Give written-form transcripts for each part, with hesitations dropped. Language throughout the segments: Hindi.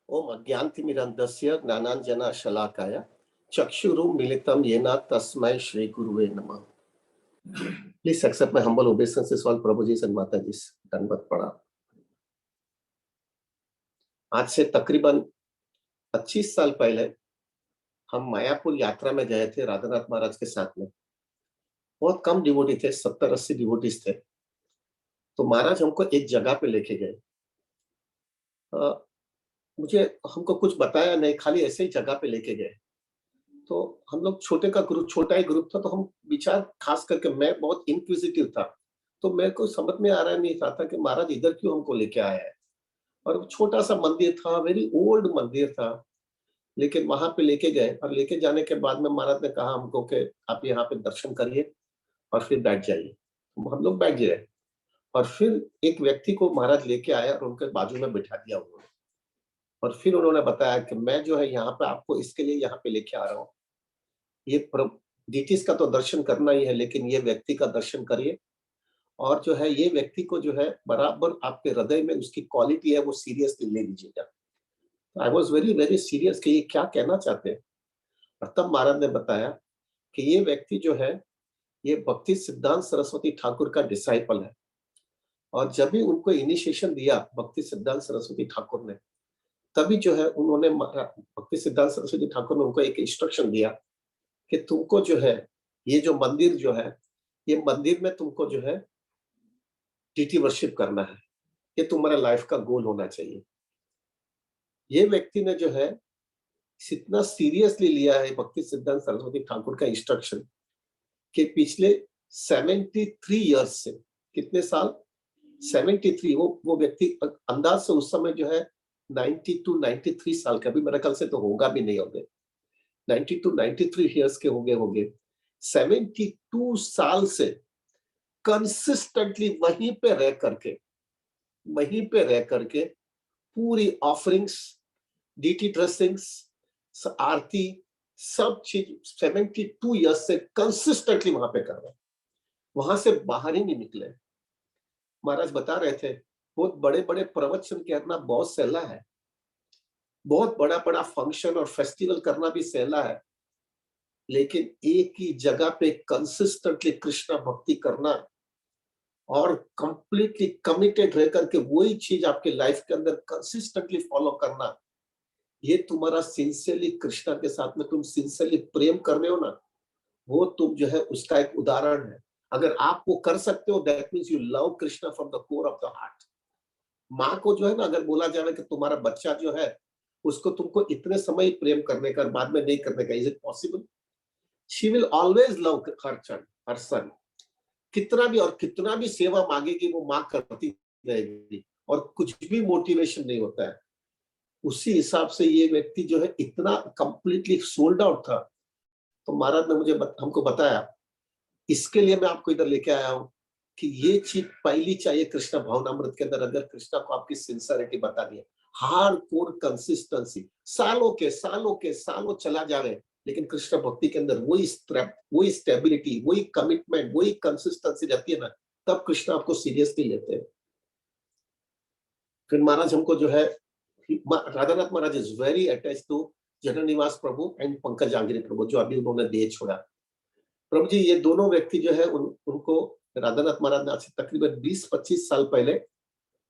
ओम अज्ञानतिमिरन्धस्य ज्ञानाञ्जनशलाकया चक्षुरुन्मीलितं येन तस्मै श्री गुरुवे नमः। Please accept my humble obeisances, all Prabhujis and Mataji's. दंडवत प्रणाम। आज से तकरीबन 25 साल पहले हम मायापुर यात्रा में गए थे राधानाथ महाराज के साथ में। बहुत कम डिवोटी थे, 70-80 डिवोटीज थे। तो महाराज हमको एक जगह पे लेके गए। मुझे हमको कुछ बताया नहीं, खाली ऐसे ही जगह पे लेके गए। तो हम लोग छोटा ही ग्रुप था। तो हम विचार, खास करके मैं बहुत इंक्विजिटिव था, तो मेरे को समझ में आ रहा नहीं था कि महाराज इधर क्यों हमको लेके आया है। और छोटा सा मंदिर था, वेरी ओल्ड मंदिर था, लेकिन वहां पे लेके गए। और लेके जाने के बाद में महाराज ने कहा हमको कि आप यहाँ पे दर्शन करिए और फिर बैठ जाइए। हम लोग बैठ गए और फिर एक व्यक्ति को महाराज लेके आया और उनके बाजू में बिठा दिया उन्होंने। और फिर उन्होंने बताया कि मैं जो है यहाँ पे आपको इसके लिए यहाँ पे लेके आ रहा हूँ। ये डिटीज का तो दर्शन करना ही है, लेकिन ये व्यक्ति का दर्शन करिए। और जो है ये व्यक्ति को जो है बराबर आपके हृदय में उसकी क्वालिटी है, वो सीरियसली ले लीजिएगा। I was very very serious कि ये क्या कहना चाहते हैं। और तब महाराज ने बताया कि ये व्यक्ति जो है ये भक्ति सिद्धांत सरस्वती ठाकुर का डिसाइपल है। और जब भी उनको इनिशिएशन दिया भक्ति सिद्धांत सरस्वती ठाकुर ने, तभी जो है उन्होंने भक्ति सिद्धांत सरस्वती ठाकुर ने उनको एक इंस्ट्रक्शन दिया कि तुमको जो है ये जो मंदिर जो है, ये मंदिर में तुमको जो है डीटी वर्शिप करना है। ये तुम्हारा लाइफ का गोल होना चाहिए। ये व्यक्ति ने जो है इतना सीरियसली लिया है भक्ति सिद्धांत सरस्वती ठाकुर का इंस्ट्रक्शन कि पिछले 73 इयर्स से, कितने साल, 73, वो व्यक्ति अंदाज से उस समय जो है 92-93 साल का, भी मेरे ख्याल से तो होगा भी नहीं, होंगे 92-93 इयर्स के होंगे। 72 साल से कंसिस्टेंटली वहीं पे रह करके पूरी ऑफरिंग्स, डीटी ड्रेसिंग्स, आरती, सब चीज 72 इयर्स से कंसिस्टेंटली वहां पे कर रहे हैं। वहां से बाहर ही नहीं निकले। महाराज बता रहे थे बहुत बड़े बड़े प्रवचन करना बहुत सहला है, बहुत बड़ा बड़ा फंक्शन और फेस्टिवल करना भी सहला है, लेकिन एक ही जगह पे कंसिस्टेंटली कृष्ण भक्ति करना और कंप्लीटली कमिटेड रह करके वही चीज आपके लाइफ के अंदर कंसिस्टेंटली फॉलो करना, ये तुम्हारा सिंसियरली कृष्णा के साथ में तुम सिंसियरली प्रेम कर रहे हो ना, वो तुम जो है उसका एक उदाहरण है। अगर आप वो कर सकते हो, that means you love Krishna from the core of the heart. माँ को जो है ना, अगर बोला जाए कि तुम्हारा बच्चा जो है उसको तुमको इतने समय प्रेम करने का, बाद में नहीं करने का, is it possible? She will always love her son. कितना भी सेवा मांगेगी वो माँ करती रहेगी, और कुछ भी मोटिवेशन नहीं होता है। उसी हिसाब से ये व्यक्ति जो है इतना कंप्लीटली सोल्ड आउट था। तो महाराज ने हमको बताया, इसके लिए मैं आपको इधर लेके आया हूं कि ये चीज पहली चाहिए कृष्णा भावनामृत के अंदर। अगर कृष्णा को आपकी सिंसियरिटी बता दी, हार्ड कोर कंसिस्टेंसी, सालों चला जा रहे, लेकिन कृष्ण भक्ति के अंदर वही स्टेबिलिटी, वही कमिटमेंट, वही कंसिस्टेंसी रहती है ना, तब कृष्ण आपको सीरियसली लेते हैं। फिर महाराज हमको जो है, Radhanath Maharaj is very attached to Jananivas Prabhu and Pankaj Angiri Prabhu, जो अभी उन्होंने देह छोड़ा। प्रभु जी, ये दोनों व्यक्ति जो है उनको राधानाथ महाराज ने आज से तकरीबन 20-25 साल पहले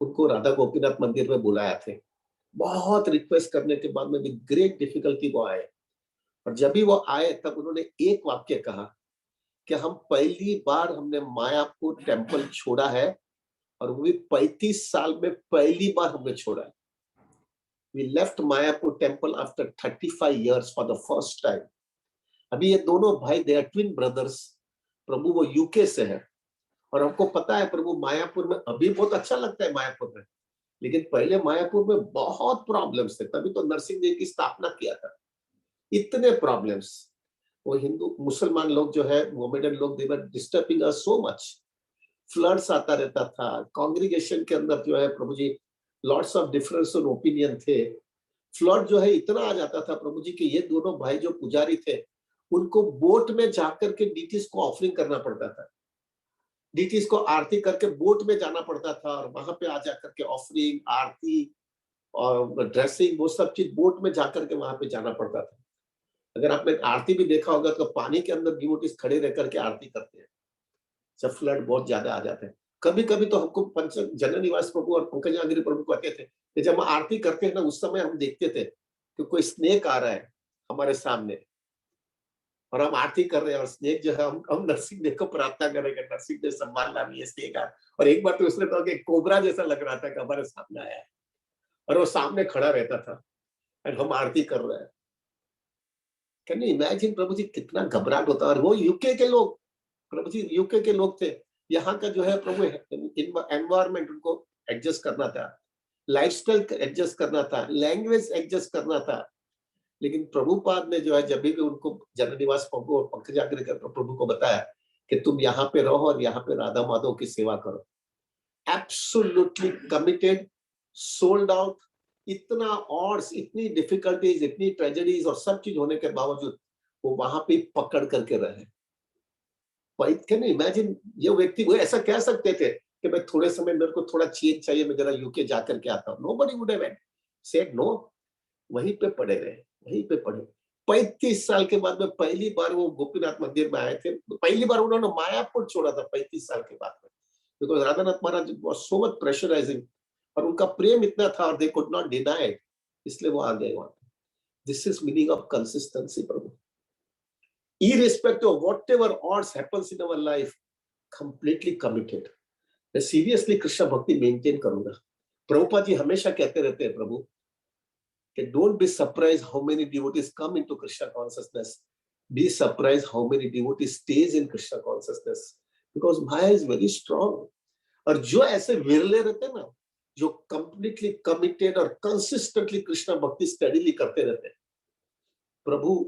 उनको राधा गोपीनाथ मंदिर में बुलाया थे। बहुत रिक्वेस्ट करने के बाद में भी ग्रेट डिफिकल्टी वो आए। और जब भी वो आए तब उन्होंने एक वाक्य कहा कि हम पहली बार हमने मायापुर टेम्पल छोड़ा है, और वो भी 35 साल में पहली बार हमने छोड़ा है। We left Mayapur temple after 35 years for the first time. अभी ये दोनों भाई, they are twin brothers। प्रभु वो यूके से है, और हमको पता है प्रभु मायापुर में अभी बहुत अच्छा लगता है मायापुर में, लेकिन पहले मायापुर में बहुत प्रॉब्लम्स थे। तभी तो नरसिंह देव की स्थापना किया था। इतने प्रॉब्लम्स, वो हिंदू मुसलमान लोग जो है, मोमेडन लोग, they were disturbing us so much. Floods आता रहता था कांग्रीगेशन के अंदर जो है Prabhu ji, lots of difference of opinion थे। फ्लड जो है इतना आ जाता था प्रभु जी कि ये दोनों भाई जो पुजारी थे, उनको बोट में जाकर के डीटीज को ऑफरिंग करना पड़ता था। डीटीज को आरती करके बोट में जाना पड़ता था, और वहां पे आ जाकर के ऑफरिंग, आरती, और ड्रेसिंग, वो सब चीज बोट में जाकर के वहां पे जाना पड़ता था। अगर आपने आरती भी देखा होगा तो पानी के अंदर डिवोटीज खड़े रह करके आरती करते हैं जब फ्लड बहुत ज्यादा आ जाते हैं। कभी कभी तो हमको पंच जनन निवास प्रभु और पंकज आगिरी प्रभु कहते थे कि जब हम आरती करते हैं ना, उस समय हम देखते थे कि कोई स्नेक आ रहा है हमारे सामने और हम आरती कर रहे हैं, और स्नेक जो है हम नरसिंह देव को प्रार्थना करेंगे, नरसिंह देव सम्मान लाभ ये स्नेक आ। और एक बार तो उसने कहा कि कोबरा जैसा लग रहा था कि हमारे सामने आया है, और वो सामने खड़ा रहता था और हम आरती कर रहे हैं। कैन यू इमेजिन प्रभु जी, कितना घबराहट होता है। और वो यूके के लोग, प्रभु जी यूके के लोग थे, यहाँ का जो है प्रभु एनवायरमेंट उनको एडजस्ट करना था, लाइफस्टाइल एडजस्ट करना था, लैंग्वेज एडजस्ट करना था। लेकिन प्रभुपाद ने जो है जब भी उनको जन निवास प्रभु और पंकज आग्रे प्रभु को बताया कि तुम यहाँ पे रहो और यहाँ पे राधा माधव की सेवा करो, एब्सोल्युटली कमिटेड, सोल्ड आउट। इतना ऑड्स, इतनी डिफिकल्टीज, इतनी ट्रेजेडीज और सब चीज होने के बावजूद वो वहां पे पकड़ करके रहे। कैन यू इमेजिन, ये व्यक्ति वो ऐसा कह सकते थे कि मैं थोड़े समय, मेरे को थोड़ा चेंज चाहिए, मैं जरा यूके जाकर के आता हूँ। Nobody would have said no. वहीं पे पड़े रहे, वहीं पे पड़े। 35 साल के बाद में पहली बार वो गोपीनाथ मंदिर में आए थे। पहली बार उन्होंने मायापुर छोड़ा था 35 साल के बाद में, because Radhanath Maharaj was so much pressurising, और उनका प्रेम इतना था और they could not deny it, इसलिए वो आ गए वहां। This is meaning of consistency Prabhu. Irrespective of whatever odds happens in our life, completely committed. मैं सीरियसली कृष्ण भक्ति मेंटेन करूंगा। प्रभुपाद जी हमेशा कहते रहते हैं प्रभु कि don't be surprised how many devotees come into Krishna consciousness. Be surprised how many devotees stays in Krishna consciousness, because Maya is very strong. और जो ऐसे विरले रहते हैं ना, जो कंप्लीटली कमिटेड और कंसिस्टेंटली कृष्ण भक्ति स्टडीली करते रहते हैं, प्रभु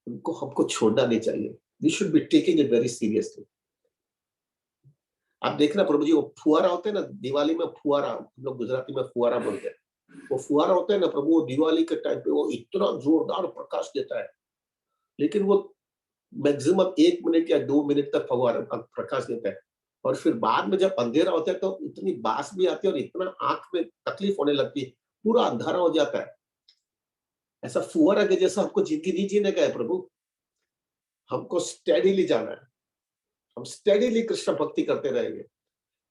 उनको हमको छोड़ना नहीं चाहिए। We should be taking it very seriously. आप देखना प्रभु जी, वो फुआरा होते हैं ना दिवाली में, फुआरा हम लोग गुजराती में फुआरा बोलते हैं। वो फुआरा होता है ना प्रभु, वो दिवाली के टाइम पे वो इतना जोरदार प्रकाश देता है, लेकिन वो मैक्सिमम 1 मिनट या 2 मिनट तक फुआरा प्रकाश देता है, और फिर बाद में जब अंधेरा होता है तो इतनी बास भी आती है और इतना आंख में तकलीफ होने लगती है, पूरा अंधारा हो जाता है। ऐसा फुआरा के जैसा हमको जिंदगी नहीं जीने का है प्रभु, हमको स्टेडीली जाना है। हम स्टेडीली कृष्ण भक्ति करते रहेंगे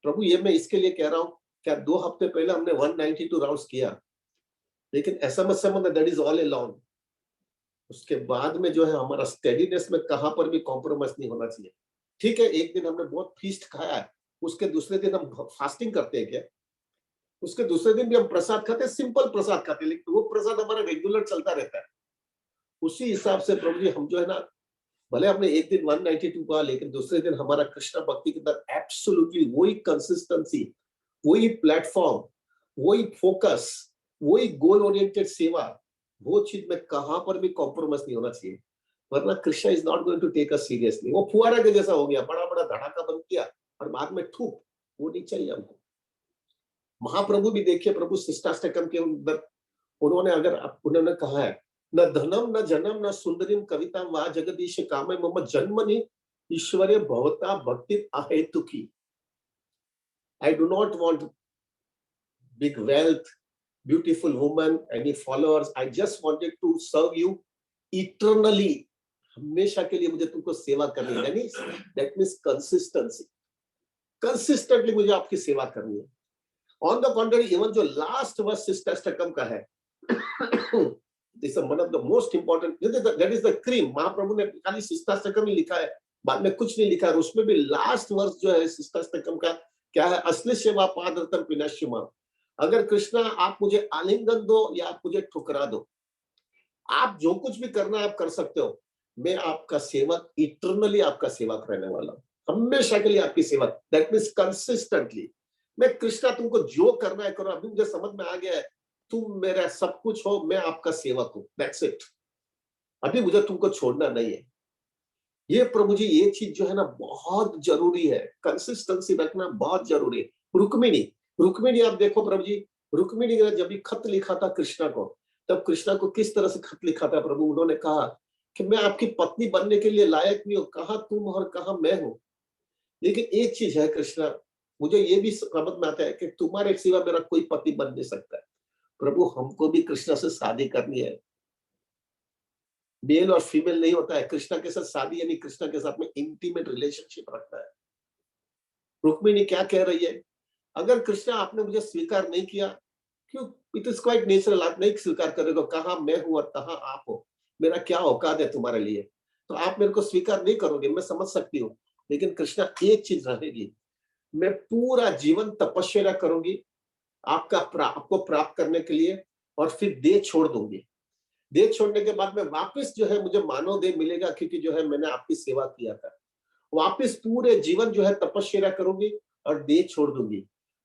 प्रभु। ये मैं इसके लिए कह रहा हूँ, क्या 2 हफ्ते पहले हमने 192 राउंड्स किया, लेकिन ऐसा मत समझना दैट इज ऑल अलोन। उसके बाद में जो है हमारा स्टेडीनेस में कहां पर भी कॉम्प्रोमाइज नहीं होना चाहिए। ठीक है, एक दिन हमने बहुत फीस्ट खाया है, उसके दूसरे दिन हम फास्टिंग करते हैं क्या? उसके दूसरे दिन भी हम प्रसाद खाते हैं, सिंपल प्रसाद खाते हैं, लेकिन वो प्रसाद हमारा रेगुलर चलता रहता है। उसी हिसाब से प्रभु जी हम जो है ना, भले हमने एक दिन 192 कहा, लेकिन दूसरे दिन हमारा कृष्ण भक्ति के अंदर एब्सोल्युटली वही कंसिस्टेंसी, वही प्लेटफॉर्म, वही फोकस, वही गोल ओरिएंटेड सेवा, वो चीज में कहां पर भी कॉम्प्रोमाइज नहीं होना चाहिए, वरना Krishna is not going to take us seriously. वो फुहारा के जैसा हो गया, बड़ा बड़ा धड़ाका बंद किया और बाद में थूक, वो नहीं चाहिए हमको। महाप्रभु भी देखिए, प्रभु शिष्टाष्टकम के अंदर उन्होंने उन्होंने कहा है, न धनम न जनम न सुंदरीम कविता वा जगदीश कामय मम जन्मनि ईश्वरे भवता भक्ति अहेतुकी। I do not want big wealth, beautiful woman, any followers. I just wanted to serve you eternally. हमेशा के लिए मुझे तुमको सेवा करनी है। That means consistency. Consistently मुझे आपकी सेवा करनी है। On the contrary, even जो last verse शिष्टाष्टकम का है, this is one of the most important. That is the cream. महाप्रभु ने खाली शिष्टाष्टकम ही लिखा है, बाद में कुछ नहीं लिखा है। उसमें भी लास्ट वर्स जो है शिष्टाष्टकम का क्या है, असली सेवा पादरतम पिनश्यमा। अगर कृष्णा आप मुझे आलिंगन दो या आप मुझे ठुकरा दो, आप जो कुछ भी करना है आप कर सकते हो, मैं आपका सेवक, इटरनली आपका सेवक रहने वाला हूं, हमेशा के लिए आपकी सेवक। That means consistently. मैं कृष्णा तुमको जो करना है करो, अभी मुझे समझ में आ गया है, तुम मेरा सब कुछ हो, मैं आपका सेवक हूं, दैट्स इट। अभी मुझे तुमको छोड़ना नहीं है। ये प्रभु जी ये चीज जो है ना बहुत जरूरी है, कंसिस्टेंसी रखना बहुत जरूरी है। रुक्मिणी आप देखो प्रभु जी, रुक्मिणी ने जब भी खत लिखा था कृष्णा को, तब कृष्णा को किस तरह से खत लिखा था प्रभु? उन्होंने कहा कि मैं आपकी पत्नी बनने के लिए लायक नहीं हूं, कहा तुम और कहा मैं हूं, लेकिन एक चीज है कृष्णा, मुझे ये भी समझ में आता है कि तुम्हारे सिवा मेरा कोई पति बन नहीं सकता है। प्रभु हमको भी कृष्ण से शादी करनी है। मेल और फीमेल नहीं होता है, कृष्ण के साथ शादी यानी कृष्ण के साथ में इंटीमेट रिलेशनशिप रखना है। रुक्मिणी क्या कह रही है, अगर कृष्ण आपने मुझे स्वीकार नहीं किया, क्यों, इट इज क्वाइट नेचुरल, आप नहीं स्वीकार करोगे, कहाँ मैं हूं और कहाँ आप हो, मेरा क्या औकात है तुम्हारे लिए, तो आप मेरे को स्वीकार नहीं करोगे, मैं समझ सकती हूँ। लेकिन कृष्णा एक चीज रहेगी, मैं पूरा जीवन तपस्या करूंगी आपको प्राप्त करने के लिए, और फिर देह छोड़ दूंगी। देह छोड़ने के बाद में वापस जो है मुझे मानव देह मिलेगा, क्योंकि जो है मैंने आपकी सेवा किया था। वापस पूरे जीवन जो है तपस्या करूंगी और देह छोड़ दूंगी,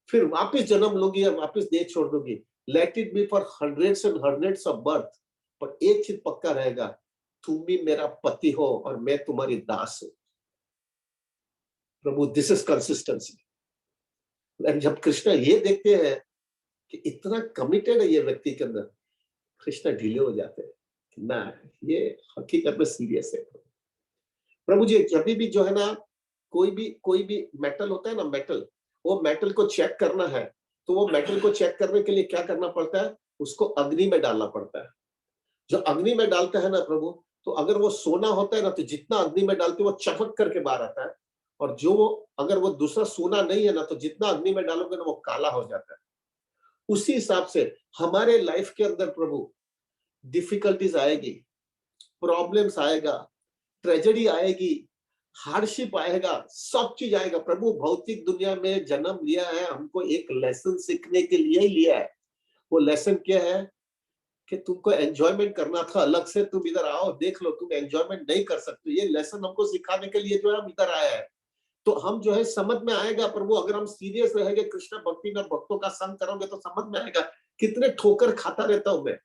फिर वापस जन्म लूंगी और वापस देह छोड़ दूंगी। Let it be for hundreds and hundreds of birth, पर एक चीज पक्का रहेगा, तुम भी मेरा पति हो और मैं तुम्हारी दास हूं। प्रभु, दिस इज कंसिस्टेंसी। जब कृष्ण ये देखते हैं कि इतना कमिटेड है ये व्यक्ति के अंदर, कृष्ण ढीले हो जाते हैं कि ना, ये हकीकत में सीरियस है। प्रभु जी, जब भी जो है ना, कोई भी मेटल होता है ना, मेटल, वो मेटल को चेक करना है, तो वो मेटल को चेक करने के लिए क्या करना पड़ता है, उसको अग्नि में डालना पड़ता है। जो अग्नि में डालता है ना प्रभु, तो अगर वो सोना होता है ना, तो जितना अग्नि में डालते वो चमक करके बाहर आता है, और जो अगर वो दूसरा सोना नहीं है ना, तो जितना अग्नि में डालोगे ना वो काला हो जाता है। उसी हिसाब से हमारे लाइफ के अंदर प्रभु डिफिकल्टीज आएगी, प्रॉब्लम्स आएगा, ट्रेजेडी आएगी, हार्डशिप आएगा, सब चीज आएगा। प्रभु भौतिक दुनिया में जन्म लिया है, हमको एक लेसन सीखने के लिए ही लिया है। वो लेसन क्या है कि तुमको एंजॉयमेंट करना था, अलग से तुम इधर आओ, देख लो तुम एंजॉयमेंट नहीं कर सकते। ये लेसन हमको सिखाने के लिए जो है हम इधर आए हैं। तो हम जो है समझ में आएगा प्रभु, अगर हम सीरियस रहेंगे, कृष्ण भक्ति में भक्तों का संग करोगे तो समझ में आएगा कितने ठोकर खाता रहता हूं मैं।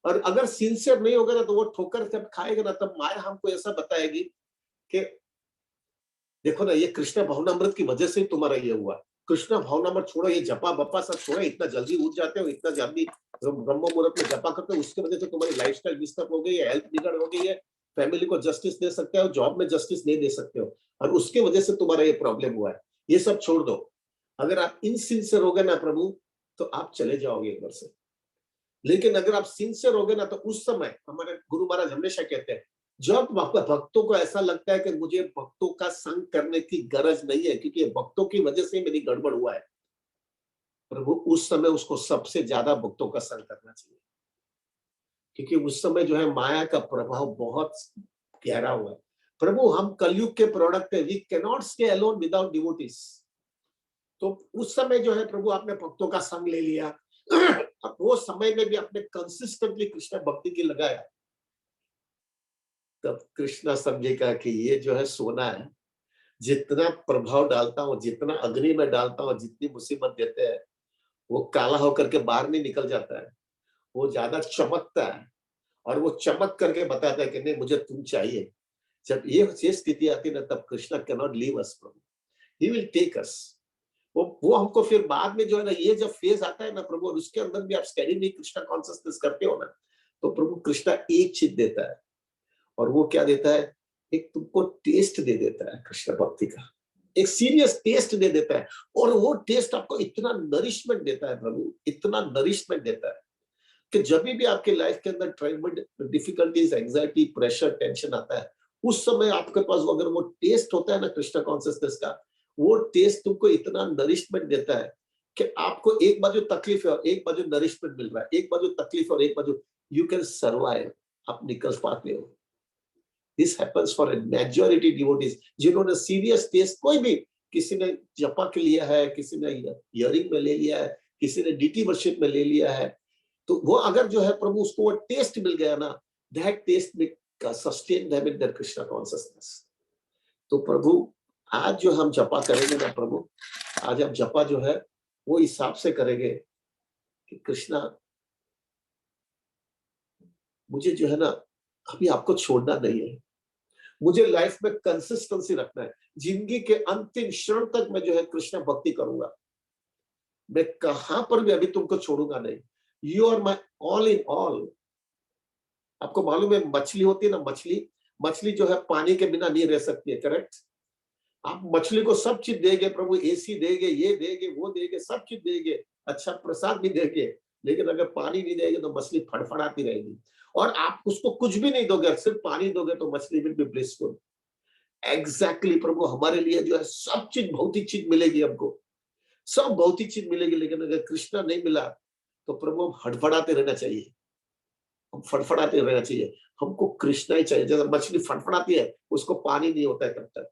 और अगर सिंसियर नहीं होगा ना, तो वो ठोकर जब खाएगा ना, तब माया हमको ऐसा बताएगी कि देखो ना, ये कृष्ण भावनामृत की वजह से ही तुम्हारा ये हुआ। कृष्ण भावनामृत छोड़ो, ये जपा बप्पा सब छोड़ो, इतना जल्दी उठ जाते हो, इतना जल्दी ब्रह्म मुहूर्त में जपा करते हो, उसकी वजह से तुम्हारी लाइफस्टाइल डिस्टर्ब हो गई है, हेल्थ बिगड़ हो गई है, फैमिली को जस्टिस दे सकते हो, जॉब में जस्टिस नहीं दे सकते हो, और उसके वजह से तुम्हारा ये प्रॉब्लम हुआ है। ये सब छोड़ दो। अगर आप इनसिंसियर हो गए ना प्रभु, तो आप चले जाओगे एक बार से। लेकिन अगर आप सिंसियर हो गए ना, तो उस समय हमारे गुरु महाराज हमेशा कहते हैं, जब भक्तों को ऐसा लगता है कि मुझे भक्तों का संग करने की गरज नहीं है, क्योंकि भक्तों की वजह से मेरी गड़बड़ हुआ है, प्रभु उस समय उसको सबसे ज्यादा भक्तों का संग करना चाहिए। क्योंकि उस समय जो है माया का प्रभाव बहुत गहरा हुआ है। प्रभु, हम कलयुग के प्रोडक्ट है, we can not stay alone without devotees. तो उस समय जो है प्रभु आपने भक्तों का संग ले लिया, वो समय में भी आपने कंसिस्टेंटली कृष्ण भक्ति की लगाया, तब कृष्णा समझेगा कि ये जो है सोना है, जितना प्रभाव डालता हूँ, जितना अग्नि में डालता हूँ, जितनी मुसीबत देते हैं, वो काला होकर के बाहर नहीं निकल जाता है, वो ज्यादा चमकता है, और वो चमक करके बताता है कि नहीं, मुझे तुम चाहिए। जब ये स्थिति आती है ना, तब Krishna can not leave us प्रभु, ही विल टेक अस। वो हमको फिर बाद में जो है ना, ये जब फेज आता है ना प्रभु, और उसके अंदर भी आप स्टडी नहीं कृष्णा कॉन्सियसनेस करते हो ना, तो प्रभु कृष्णा एक चीज देता है, और वो क्या देता है, एक तुमको टेस्ट दे देता है कृष्ण भक्ति का, एक सीरियस टेस्ट दे देता है। और वो टेस्ट आपको इतना नरिशमेंट देता है प्रभु, इतना नरिशमेंट देता है कि जब भी आपके लाइफ के अंदर tribal difficulties, anxiety, pressure, tension आता है, उस समय आपके पास अगर वो टेस्ट होता है ना कृष्ण कॉन्सियसनेस का, वो टेस्ट तुमको इतना नरिशमेंट देता है कि आपको एक बाजू तकलीफ है और एक बाजू नरिशमेंट मिल रहा है, एक बाजू तकलीफ और एक बाजू यू कैन सर्वाइव, आप निकल पाते हो। This happens for a majority devotees, जिन्होंने सीरियस टेस्ट, कोई भी, किसी ने जपा के लिया है, किसी ने हियरिंग में ले लिया है, किसी ने डीटी वर्शिप में ले लिया है, तो वो अगर जो है प्रभु उसको वो टेस्ट मिल गया ना, दैट टेस्ट में sustain them in their Krishna consciousness. तो प्रभु आज जो हम जपा करेंगे ना प्रभु, आज हम जपा जो है वो हिसाब से करेंगे कि कृष्णा, मुझे जो है ना अभी आपको छोड़ना नहीं है, मुझे लाइफ में कंसिस्टेंसी रखना है, जिंदगी के अंतिम क्षण तक मैं जो है कृष्ण भक्ति करूंगा, मैं कहां पर भी अभी तुमको छोड़ूंगा नहीं। You are my all in all. आपको मालूम है मछली होती है ना, मछली मछली जो है पानी के बिना नहीं रह सकती है, करेक्ट। आप मछली को सब चीज देंगे प्रभु, एसी देंगे, ये देंगे, वो देंगे, सब चीज देंगे, अच्छा प्रसाद भी देंगे, लेकिन अगर पानी नहीं देगी तो मछली फड़फड़ाती रहेगी। और आप उसको कुछ भी नहीं दोगे, सिर्फ पानी दोगे तो मछली विल बी ब्लिसफुल। एग्जैक्टली प्रभु हमारे लिए जो है सब चीज, भौतिक चीज मिलेगी हमको, सब भौतिक चीज मिलेगी, लेकिन अगर कृष्णा नहीं मिला तो प्रभु हम हड़फड़ाते रहना चाहिए, हम फड़फड़ाते रहना चाहिए। हमको कृष्णा ही चाहिए। जैसे मछली फड़फड़ाती है, उसको पानी नहीं होता है तब तक,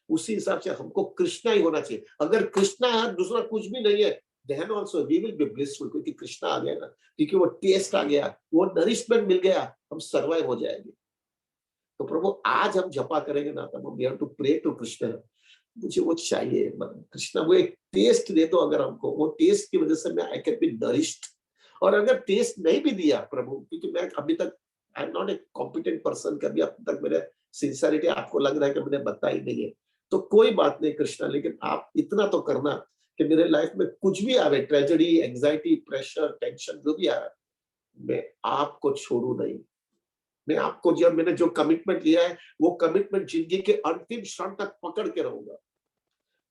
उसी हिसाब से हमको कृष्णा ही होना चाहिए। अगर कृष्णा है, दूसरा कुछ भी नहीं है, then also we will be blissful, क्योंकि कृष्णा आ गया ना, क्योंकि वो टेस्ट आ गया, वो नरिशमेंट मिल गया, हम सर्वाइव हो जाएंगे। तो प्रभु आज हम जपा करेंगे ना, तब we have to pray to Krishna. मुझे वो चाहिए, कृष्णा वो एक टेस्ट दे दो अगर हमको, वो टेस्ट की वजह से मैं आई कैन बी नरिश्ड। और अगर टेस्ट नहीं भी दिया प्रभु, क्योंकि मैं अभी तक I am not a competent person, कभी अब तक मेरे सिंसियरिटी आपको लग रहा है कि मैंने बताई नहीं है, तो कोई बात नहीं कृष्णा, लेकिन आप इतना तो करना कि मेरे लाइफ में कुछ भी आवे, ट्रेजेडी, एंजाइटी, प्रेशर, टेंशन, जो भी आए, मैं आपको छोड़ू नहीं। मैं आपको, जब मैंने जो कमिटमेंट लिया है, वो कमिटमेंट जिंदगी के अंतिम क्षण तक पकड़ के रहूंगा,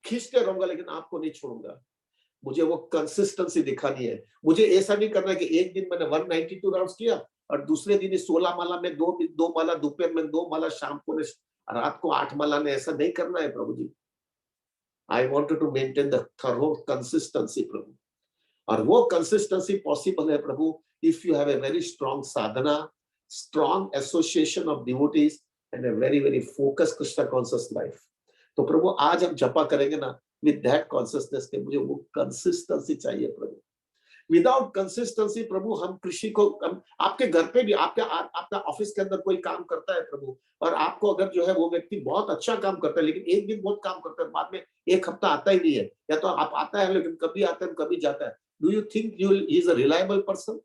खींचते रहूंगा, लेकिन आपको नहीं छोड़ूंगा। मुझे वो कंसिस्टेंसी दिखानी है। मुझे ऐसा नहीं करना है कि एक दिन मैंने 192 राउंड्स किया और दूसरे दिन 16 माला में दो माला, दोपहर में 2 माला, शाम को रात को 8 माला ने, ऐसा नहीं करना है Prabhu ji. I wanted to maintain the thorough consistency Prabhu. और वो कंसिस्टेंसी पॉसिबल है Prabhu if you have a very strong sadhana, strong association of devotees and a very very focus Krishna conscious life. तो प्रभु आज हम जपा करेंगे ना विद दैट कॉन्शियसनेस के, मुझे वो कंसिस्टेंसी चाहिए प्रभु। विदाउट कंसिस्टेंसी प्रभु, हम कृषि को, हम आपके घर पे भी, आपका ऑफिस के अंदर कोई काम करता है प्रभु, और आपको अगर जो है वो व्यक्ति बहुत अच्छा काम करता है, लेकिन एक दिन बहुत काम करता है, बाद में एक हफ्ता आता ही नहीं है, या तो आप आता है लेकिन कभी आता है कभी जाता है, do you think he is a reliable person?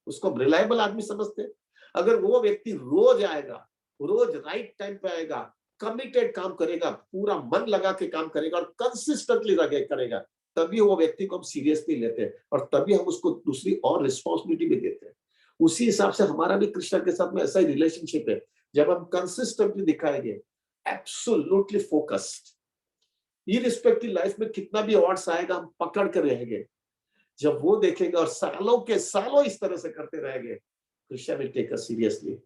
उसको रिलायबल आदमी समझते हैं? अगर वो व्यक्ति रोज आएगा, रोज राइट टाइम पे आएगा, कमिटेड काम करेगा, पूरा मन लगा के काम करेगा और कंसिस्टेंटली करेगा, तभी वो व्यक्ति को हम सीरियसली लेते हैं, और तभी हम उसको दूसरी और रिस्पॉन्सिबिलिटी भी देते हैं। उसी हिसाब से हमारा भी कृष्ण के साथ में ऐसा ही रिलेशनशिप है। जब हम कंसिस्टेंटली दिखाएंगे, एब्सोल्युटली फोकस्ड, इररिस्पेक्टिव लाइफ में कितना भी ऑड्स आएगा, हम पकड़ कर रहेंगे। जब वो देखेंगे और सालों के सालों इस तरह से करते रहेंगे, Krishna will take us seriously.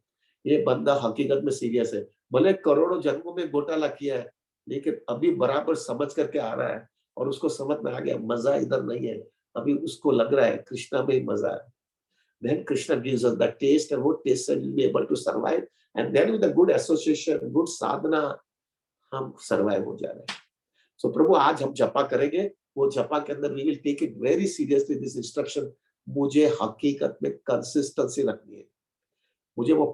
ये बंदा हकीकत में सीरियस है, भले करोड़ों जन्मों में घोटाला किया है, लेकिन अभी बराबर समझ करके आ रहा है, और उसको समझ में आ गया मजा इधर नहीं है, अभी उसको लग रहा है कृष्णा में ही मजा है। Then Krishna gives us that taste, and what taste will be able to survive, and then with a good association, good sadhana, हम survive हो जा रहे हैं। So प्रभु आज हम जपा करेंगे, वो जपा के अंदर we will take it very seriously this instruction। मुझे हकीकत में कंसिस्टेंसी रखनी है। मुझे वो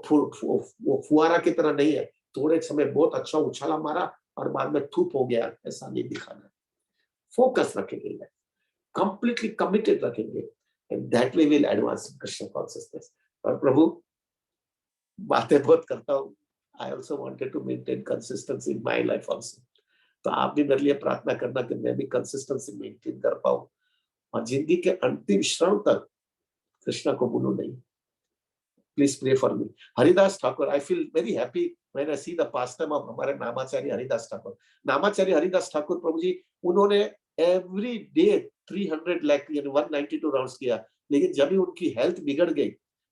फुहारा की तरह नहीं है, थोड़े समय बहुत अच्छा उछाला मारा और बाद में थूप हो गया, ऐसा नहीं दिखाना। फोकस रखेंगे, कंप्लीटली कमिटेड रखेंगे, and that way will advance Krishna consciousness. और प्रभु, बातें बहुत करता हूँ, I also wanted to maintain consistency in my life also. तो आप भी मेरे लिए प्रार्थना करना कि मैं भी कंसिस्टेंसी मेंटेन कर पाऊं, और जिंदगी के अंतिम क्षण तक कृष्णा को भूलूं नहीं। Please pray for me. Haridas Thakur, I feel very happy when I see the pastime of हमारे नामाचार्य हरिदास ठाकुर। नामाचार्य हरिदास ठाकुर प्रभु जी, उन्होंने एवरी डे 300 लाख यानी 192 राउंड्स किया, लेकिन जब भी उनकी हेल्थ बिगड़ गई,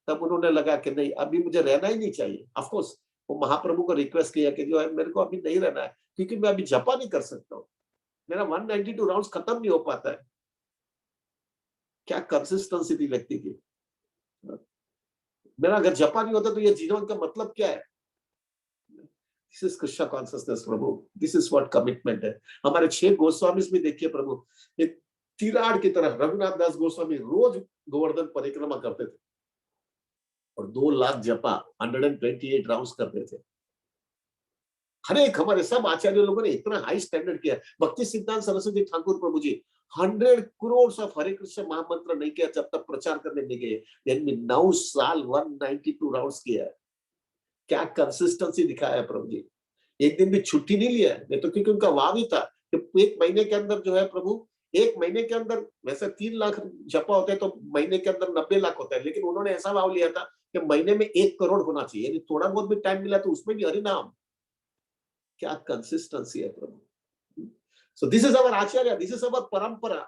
तब उन्होंने लगा कि नहीं, अभी मुझे रहना ही नहीं चाहिए। ऑफ कोर्स वो महाप्रभु को रिक्वेस्ट किया कि जो है मेरे को अभी नहीं रहना है, क्योंकि मैं अभी जपा नहीं कर सकता हूँ, मेरा 192 राउंड्स खत्म नहीं हो पाता है। क्या कंसिस्टेंसी थी व्यक्ति की। मेरा अगर जपा नहीं होता तो ये जीवन का मतलब क्या है? This is Krishna consciousness Prabhu, this is what commitment है। हमारे 6 गोस्वामी भी देखिए प्रभु, एक तीराड़ की तरह रघुनाथ दास गोस्वामी रोज गोवर्धन परिक्रमा करते थे और 2 लाख जपा 128 राउंड्स करते थे। हर एक हमारे सब आचार्य लोगों ने इतना हाई स्टैंडर्ड किया। भक्ति सिद्धांत सरस्वती ठाकुर प्रभु जी 100 करोड़ ऑफ हरे कृष्ण महामंत्र नहीं किया जब तक प्रचार करने नहीं गए, लेकिन 9 साल 192 राउंड्स किया। क्या कंसिस्टेंसी दिखाया है प्रभु जी। एक दिन भी छुट्टी नहीं लिया है, नहीं तो क्योंकि उनका वाव ही था कि एक महीने के अंदर जो है प्रभु, एक महीने के अंदर वैसे 3 लाख जपा होते हैं तो महीने के अंदर 90 लाख होता है, लेकिन उन्होंने ऐसा वाव लिया था कि महीने में 1 करोड़ होना चाहिए, यदि थोड़ा बहुत भी टाइम मिला तो उसमें भी हरि नाम। क्या कंसिस्टेंसी है Prabhu. So this is our acharya, this is our parampara.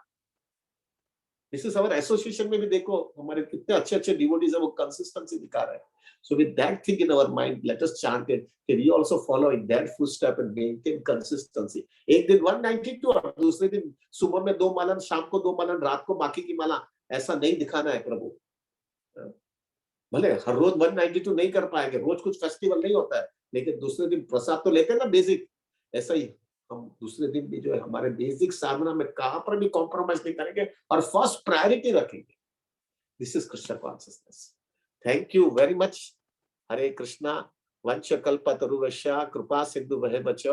This is our association में भी देखो हमारे कितने अच्छे अच्छे डिवोटीज है, वो कंसिस्टेंसी दिखा रहे हैं. So with that thing in our mind, let us chant it. Can we also follow in that footstep and maintain consistency? एक दिन 192 और दूसरे दिन सुबह में 2 माला, शाम को 2 माला, रात को बाकी की माला. ऐसा नहीं दिखाना है प्रभु. भले हर रोज 192 नहीं कर पाएंगे, रोज कुछ फेस्टिवल नहीं होता है, लेकिन दूसरे दिन प्रसाद तो लेते हैं ना बेसिक. ऐसा ही हम दूसरे दिन भी जो है हमारे बेसिक साधना में कहां पर भी कॉम्प्रोमाइज नहीं करेंगे और फर्स्ट प्रायोरिटी रखेंगे. This is Krishna consciousness. Thank you very much. Hare Krishna. वंशकल्पतरुभ्यश्च कृपा सिन्धुभ्यश्च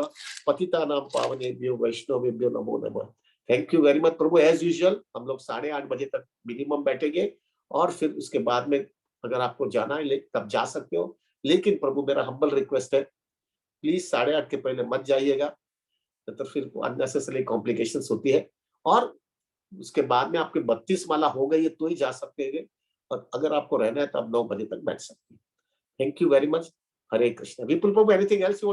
पतितानां पावनेभ्यो वैष्णवेभ्यो नमो नमः. Thank you very much Prabhu. As usual हम लोग 8:30 बजे तक मिनिमम बैठेंगे और फिर उसके बाद में अगर आपको जाना है तब जा सकते हो. लेकिन प्रभु मेरा हम्बल रिक्वेस्ट है, प्लीज 8:30 के पहले मत जाइएगा, तो फिर अननेसेसरी कॉम्प्लिकेशंस होती है. और उसके बाद में आपके 32 माला हो गई है तो ही जा सकते हैं, और अगर आपको रहना है तो आप 9 बजे तक बैठ सकते हैं. Thank you very much. Hare Krishna. Vipul Prabhu, anything else you